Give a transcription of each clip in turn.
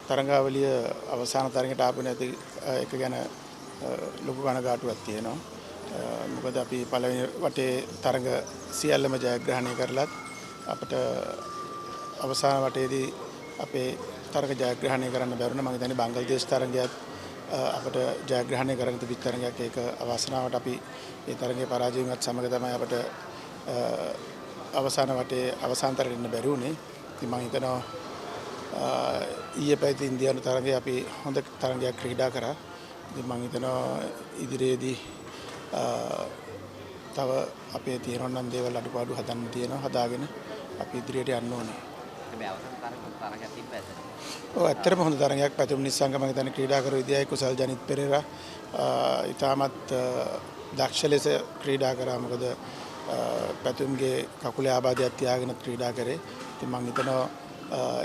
තරඟාවලිය අවසාන තරඟයට ආපු නැති එක ගැන ලොකු කනගාටුවක් තියෙනවා. මොකද අපි පළවෙනි වටේ තරඟ සියල්ලම ජයග්‍රහණය කරලත් අපිට අවසාන වටේදී අපේ තරඟ ජයග්‍රහණය කරන්න බැරුණා. මම හිතන්නේ බංග්ලාදේශ තරඟයත් අපිට ජයග්‍රහණය කරන්න තිබිච්ච තරඟයක්. ඒක අවාසනාවට අපි ඒ තරඟේ පරාජය වුණත් සමග තමයි අපිට අවසාන වටේ අවසානතරට එන්න බැරි වුණේ. ඉතින් මම හිතනවා ඊයේ පැවති ඉන්දියානු තරඟයේ අපි හොඳ තරඟයක් ක්‍රීඩා කරා. ඉතින් මම හිතනවා ඉදිරියේදී තව අපේ තියෙනවා නම් දේවල් අඩුපාඩු හදන්න තියෙනවා. හදාගෙන අපි ඉදිරියට යන්න ඕනේ. හැබැයි අවසන් තරඟයක් තිබ්බද? ඔව් ඇත්තටම හොඳ තරඟයක් පැතුම් නිස්සංග මම හිතන්නේ ක්‍රීඩා කරු විද්‍යාවේ කුසල් ජනිත් පෙරේරා ඉතාමත් දක්ෂ ලෙස ක්‍රීඩා කරා. මොකද පැතුම්ගේ කකුලේ ආබාධයක් තියාගෙන ක්‍රීඩා කරේ. ඉතින් මම හිතනවා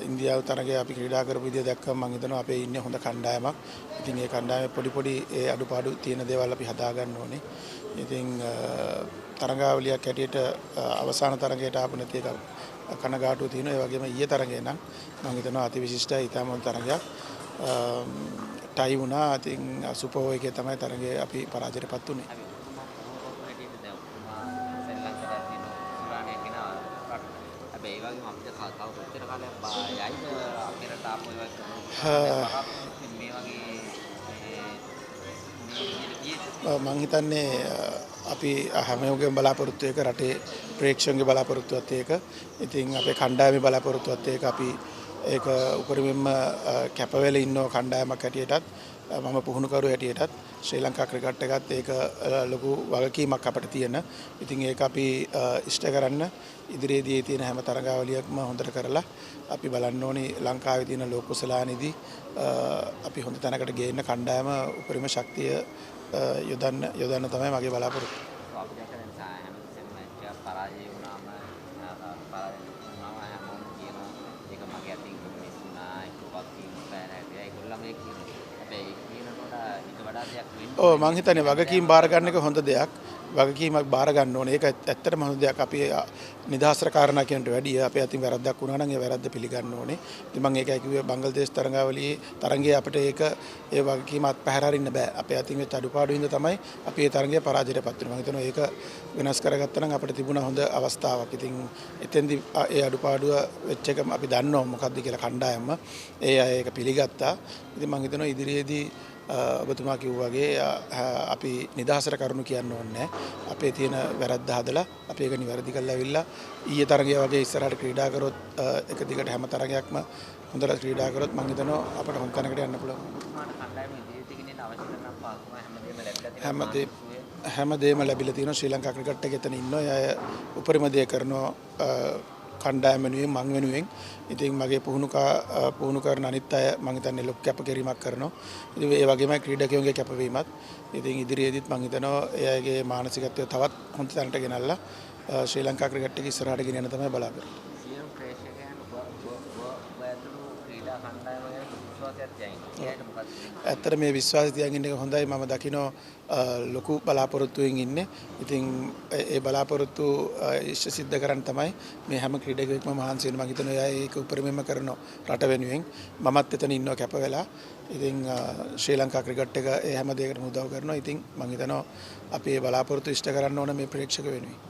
ඉන්දියාව තරගයේ අපි ක්‍රීඩා කරපු විදිය දැක්කම මම හිතනවා අපේ ඉන්නේ හොඳ කණ්ඩායමක්. ඉතින් ඒ කණ්ඩායමේ පොඩි ඒ අඩුපාඩු තියෙන දේවල් අපි හදා ගන්න ඕනේ. ඉතින් තරගාවලියක් හැටියට අවසාන තරගයට ආපු නැති එක කනගාටුව තියෙනවා. ඒ වගේම ඊයේ තරගය නම් මම හිතනවා අතිවිශිෂ්ටයි ඊටම හොඳ තරගයක්. ටයි වුණා. ඉතින් සුපර් ඕවර් එකේ තමයි තරගයේ අපි පරාජයටපත් වුණේ. මම හිතන්නේ අපි හැමෝගෙම බලාපොරොත්තු එක රටේ ප්‍රේක්ෂකයන්ගේ බලාපොරොත්තුවත් ඒක. ඉතින් අපේ කණ්ඩායමේ බලාපොරොත්තුවත් ඒක. අපි ඒක උපරිමයෙන්ම කැප වෙලා ඉන්න කණ්ඩායමක් හැටියටත් මම පුහුණුකරු හැටියටත් ශ්‍රී ලංකා ක්‍රිකට් එකත් ඒක ලොකු වගකීමක් අපිට තියෙන. ඉතින් ඒක අපි ඉෂ්ට කරන්න ඉදිරියේදී තියෙන හැම තරඟාවලියක්ම හොඳට කරලා අපි බලන්න ඕනේ ලංකාවේ තියෙන ලෝක කුසලානිදී අපි හොඳ තැනකට ගේන්න කණ්ඩායම උපරිම ශක්තිය යොදන්න තමයි මගේ බලාපොරොත්තුව. අපි දැක්කම හැමතිස්සෙම මැච් එක පරාජය වුණාම හැමෝම කියනවා ඒක මගේ අතින් මිස් වුණා ඒකවත් කියන්න බෑ නේද? ඒගොල්ලෝ මේ කියනවා. හැබැයි කියනකොට ඊට වඩා දෙයක් වෙන්න ඔව් මම හිතන්නේ වගකීම් බාර ගන්න එක හොඳ දෙයක්. වගකීමක් බාර ගන්න ඕනේ. ඒක ඇත්තටම හොඳ දෙයක්. අපි නිදහසට කාරණා කියනට වැඩිය අපේ අතින් වැරද්දක් වුණා නම් ඒ වැරද්ද පිළිගන්න ඕනේ. ඉතින් මම ඒකයි කිව්වේ බංග්ලාදේශ තරඟයේ අපිට ඒ වගකීම අත්පැහැර අරින්න බෑ. අපේ අතින් වෙච්ච අඩුපාඩු හින්දා තමයි අපි මේ තරඟයේ පරාජයටපත් වෙන්නේ. මම හිතනවා ඒක වෙනස් කරගත්තා නම් අපිට තිබුණා හොඳ අවස්ථාවක්. ඉතින් එතෙන්දී ඒ අඩුපාඩුව වෙච්ච එක අපි දන්නවා මොකද්ද කියලා කණ්ඩායම. ඒ අය ඒක පිළිගත්තා. ඉතින් මම හිතනවා ඉදිරියේදී ඔබතුමා කිව්වා වගේ අපි නිදහසට කරුණු කියන්න ඕනේ. අපේ තියෙන වැරද්ද හදලා අපි ඒක නිවැරදි කරලා අවිල්ලා ඊයේ තරගය වගේ ඉස්සරහට ක්‍රීඩා කරොත් එක දිගට හැම තරගයක්ම හොඳට ක්‍රීඩා කරොත් මම හිතනවා අපිට හොඳ තැනකට යන්න පුළුවන්. හැමදේම ලැබිලා තියෙනවා. ශ්‍රී ලංකා ක්‍රිකට් එකේ එතන ඉන්නවා. අය උපරිම දේ කරනවා කණ්ඩායම වෙනුවෙන් මං වෙනුවෙන්. ඉතින් මගේ පුහුණු කරන අනිත් අය මං හිතන්නේ ලොකු කැපකිරීමක් කරනවා. ඉතින් ඒ වගේම ක්‍රීඩකයන්ගේ කැපවීමත්. ඉතින් ඉදිරියේදීත් මං හිතනවා එයාගේ මානසිකත්වය තවත් හොඳ තැනට ගෙනල්ලා ශ්‍රී ලංකා ක්‍රිකට් එක ඉස්සරහට ගෙනියන්න තමයි බලාපොරොත්තු වෙන්නේ. ඇත්තට මේ විශ්වාසය තියන් ඉන්න එක හොඳයි. මම දකිනවා ලොකු බලාපොරොත්තුවෙන් ඉන්නේ. ඉතින් ඒ බලාපොරොත්තු ඉෂ්ට සිද්ධ කරන්න තමයි මේ හැම ක්‍රීඩකයෙක්ම මහන්සි වෙන්නේ. මම හිතනවා එයා ඒක උපරිමයෙන්ම කරනවා රට වෙනුවෙන්. මමත් එතන ඉන්නවා කැප වෙලා. ඉතින් ශ්‍රී ලංකා ක්‍රිකට් එක ඒ හැම දෙයකටම උදව් කරනවා. ඉතින් මම හිතනවා අපි ඒ බලාපොරොත්තු ඉෂ්ට කරන්න ඕන මේ ප්‍රේක්ෂක වෙනුවෙන්.